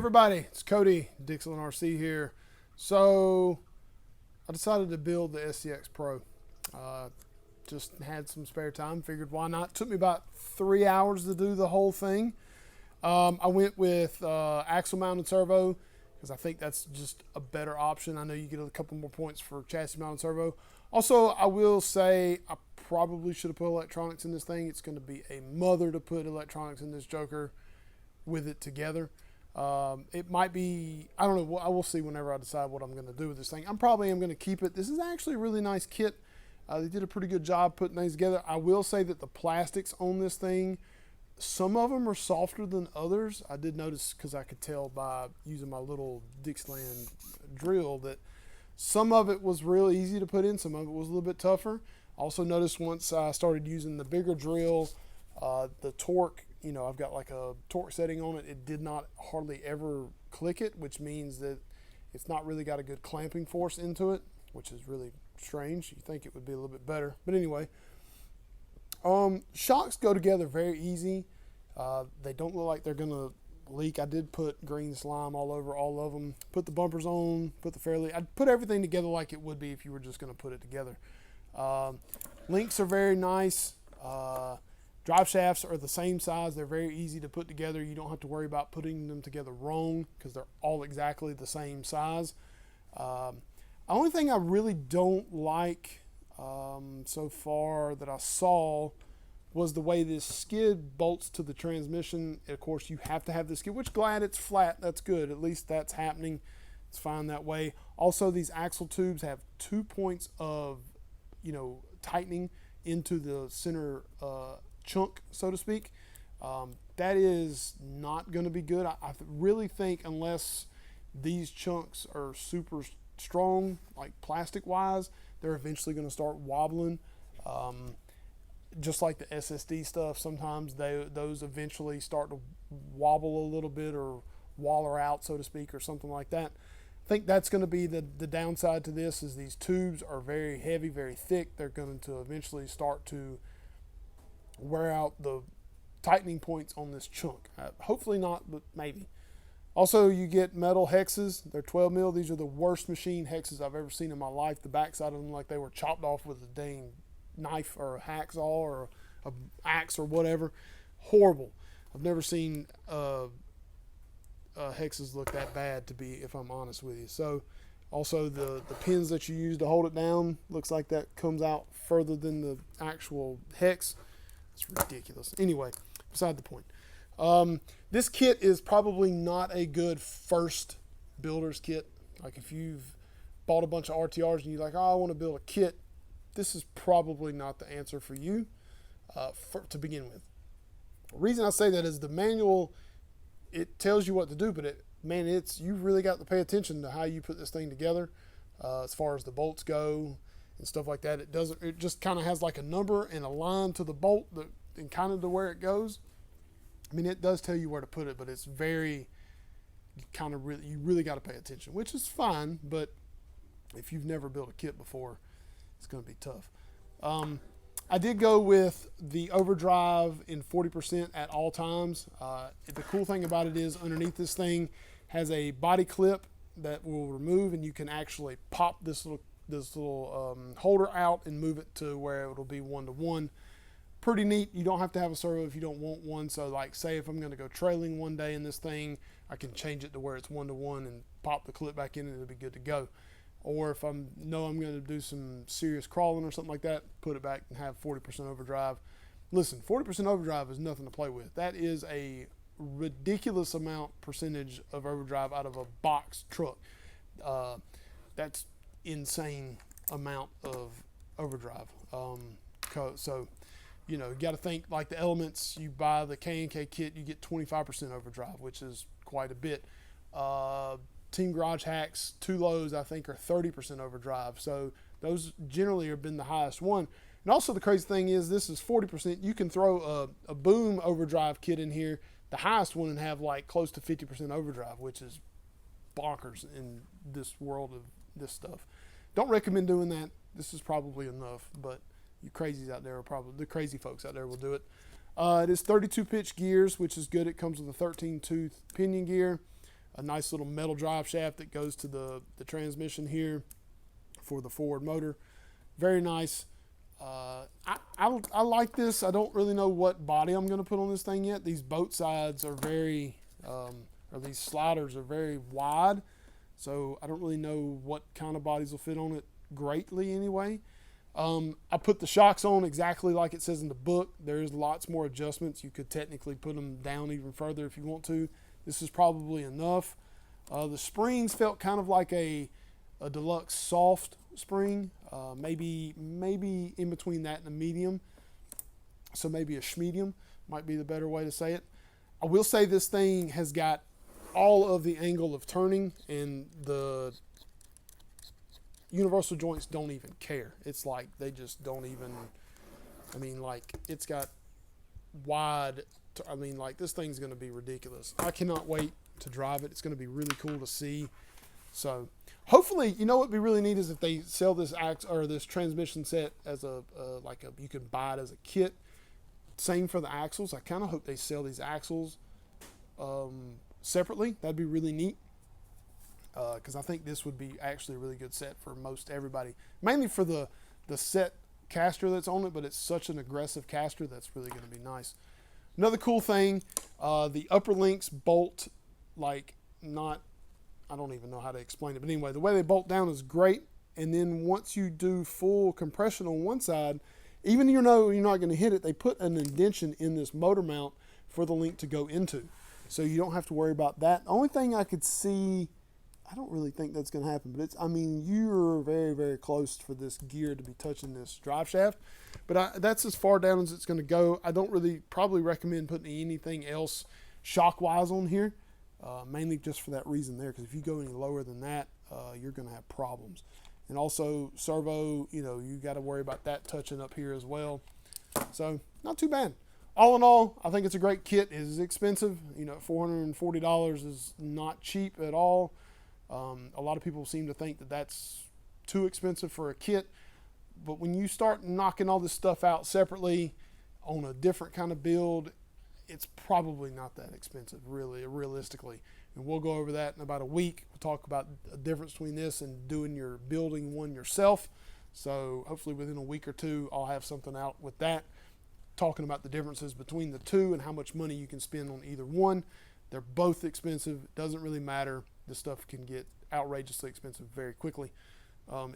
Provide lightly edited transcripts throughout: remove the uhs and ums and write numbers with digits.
everybody, it's Cody, Dixon RC here. So I decided to build the SCX Pro. Just had some spare time, figured why not. Took me about 3 hours to do the whole thing. I went with axle mounted servo because I think that's just a better option. I know you get a couple more points for chassis mounted servo. Also, I will say I probably should have put electronics in this thing. It's going to be a mother to put electronics in this joker with it together. It might be, I don't know, I will see whenever I decide what I'm going to do with this thing. I'm probably going to keep it. This is actually a really nice kit. They did a pretty good job putting things together. I will say that the plastics on this thing, some of them are softer than others. I did notice, because I could tell by using my little Dixieland drill, that some of it was real easy to put in, some of it was a little bit tougher. Also noticed once I started using the bigger drill, the torque, you know, I've got like a torque setting on it. It did not hardly ever click it, which means that it's not really got a good clamping force into it, which is really strange. You think it would be a little bit better. But anyway, shocks go together very easy. They don't look like they're going to leak. I did put green slime all over all of them. Put the bumpers on, put the fairlead. I'd put everything together like it would be if you were just going to put it together. Links are very nice. Drive shafts are the same size. They're very easy to put together. You don't have to worry about putting them together wrong because they're all exactly the same size. The only thing I really don't like so far that I saw was the way this skid bolts to the transmission. Of course, you have to have the skid, which glad it's flat. That's good. At least that's happening. It's fine that way. Also, these axle tubes have 2 points of, tightening into the center chunk, so to speak. That is not going to be good. I really think unless these chunks are super strong, like plastic wise, they're eventually going to start wobbling. Just like the SSD stuff, sometimes those eventually start to wobble a little bit or waller out, so to speak, or something like that. I think that's going to be the downside to this, is these tubes are very heavy, very thick. They're going to eventually start to wear out the tightening points on this chunk. Hopefully not, but maybe. Also, you get metal hexes. They're 12 mil. These are the worst machine hexes I've ever seen in my life. The backside of them, like they were chopped off with a dang knife or a hacksaw or a axe or whatever. Horrible. I've never seen hexes look that bad, to be, if I'm honest with you. So also the pins that you use to hold it down, looks like that comes out further than the actual hex. It's ridiculous. Anyway, beside the point. This kit is probably not a good first builder's kit. Like if you've bought a bunch of RTRs and you're like, oh, I want to build a kit, this is probably not the answer for you to begin with. The reason I say that is the manual, it tells you what to do, but you've really got to pay attention to how you put this thing together as far as the bolts go and stuff like that. It just kind of has like a number and a line to the bolt and kind of to where it goes. I mean, it does tell you where to put it, but it's very you really got to pay attention, which is fine. But if you've never built a kit before, it's going to be tough. I did go with the overdrive in 40% at all times. The cool thing about it is underneath this thing has a body clip that will remove, and you can actually pop this little holder out and move it to where it'll be 1-to-1. Pretty neat. You don't have to have a servo if you don't want one. So like, say if I'm going to go trailing one day in this thing, I can change it to where it's 1-to-1 and pop the clip back in and it'll be good to go. Or if I'm going to do some serious crawling or something like that, put it back and have 40% overdrive. Listen, 40% overdrive is nothing to play with. That is a ridiculous percentage of overdrive out of a box truck. That's insane amount of overdrive. So, you got to think like the Elements. You buy the K&K kit, you get 25% overdrive, which is quite a bit. Team Garage Hacks 2 lows, I think, are 30% overdrive. So those generally have been the highest one. And also the crazy thing is this is 40%. You can throw a Boom overdrive kit in here, the highest one, and have like close to 50% overdrive, which is bonkers in this world of this stuff. Don't recommend doing that. This is probably enough, but you crazies out there the crazy folks out there will do it. It is 32 pitch gears, which is good. It comes with a 13 tooth pinion gear. a nice little metal drive shaft that goes to the transmission here for the forward motor. Very nice. I like this. I don't really know what body I'm going to put on this thing yet. These boat sides are very, or these sliders are very wide, so I don't really know what kind of bodies will fit on it greatly anyway. I put the shocks on exactly like it says in the book. There's lots more adjustments. You could technically put them down even further if you want to. This is probably enough. The springs felt kind of like a deluxe soft spring, maybe in between that and a medium. So maybe a schmedium might be the better way to say it. I will say this thing has got all of the angle of turning, and the universal joints don't even care. It's like they just don't even, I mean, like it's got wide, I mean, like this thing's going to be ridiculous. I cannot wait to drive it. It's going to be really cool to see. So hopefully, you know what would be really neat is if they sell this this transmission set as you can buy it as a kit. Same for the axles. I kind of hope they sell these axles separately. That'd be really neat. Because I think this would be actually a really good set for most everybody. Mainly for the set caster that's on it, but it's such an aggressive caster that's really going to be nice. Another cool thing, the upper links bolt like not, I don't even know how to explain it, but anyway, the way they bolt down is great. And then once you do full compression on one side, even you know you're not going to hit it, they put an indentation in this motor mount for the link to go into. So you don't have to worry about that. The only thing I could see, I don't really think that's going to happen, but I mean, you're very, very close for this gear to be touching this drive shaft, but that's as far down as it's going to go. I don't really probably recommend putting anything else shock-wise on here, mainly just for that reason there, because if you go any lower than that, you're going to have problems. And also servo, you got to worry about that touching up here as well. So not too bad. All in all, I think it's a great kit. It is expensive. $440 is not cheap at all. A lot of people seem to think that that's too expensive for a kit, but when you start knocking all this stuff out separately on a different kind of build, it's probably not that expensive, really, realistically. And we'll go over that in about a week. We'll talk about the difference between this and building one yourself. So hopefully within a week or two, I'll have something out with that, talking about the differences between the two and how much money you can spend on either one. They're both expensive. It doesn't really matter. This stuff can get outrageously expensive very quickly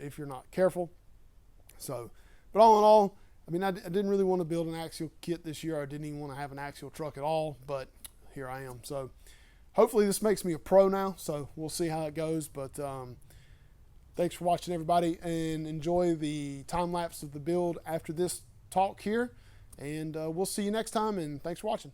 if you're not careful. So, but all in all, I mean, I didn't really want to build an axial kit this year. I didn't even want to have an axial truck at all, but here I am. So hopefully this makes me a pro now. So we'll see how it goes. But thanks for watching, everybody, and enjoy the time lapse of the build after this talk here. And we'll see you next time, and thanks for watching.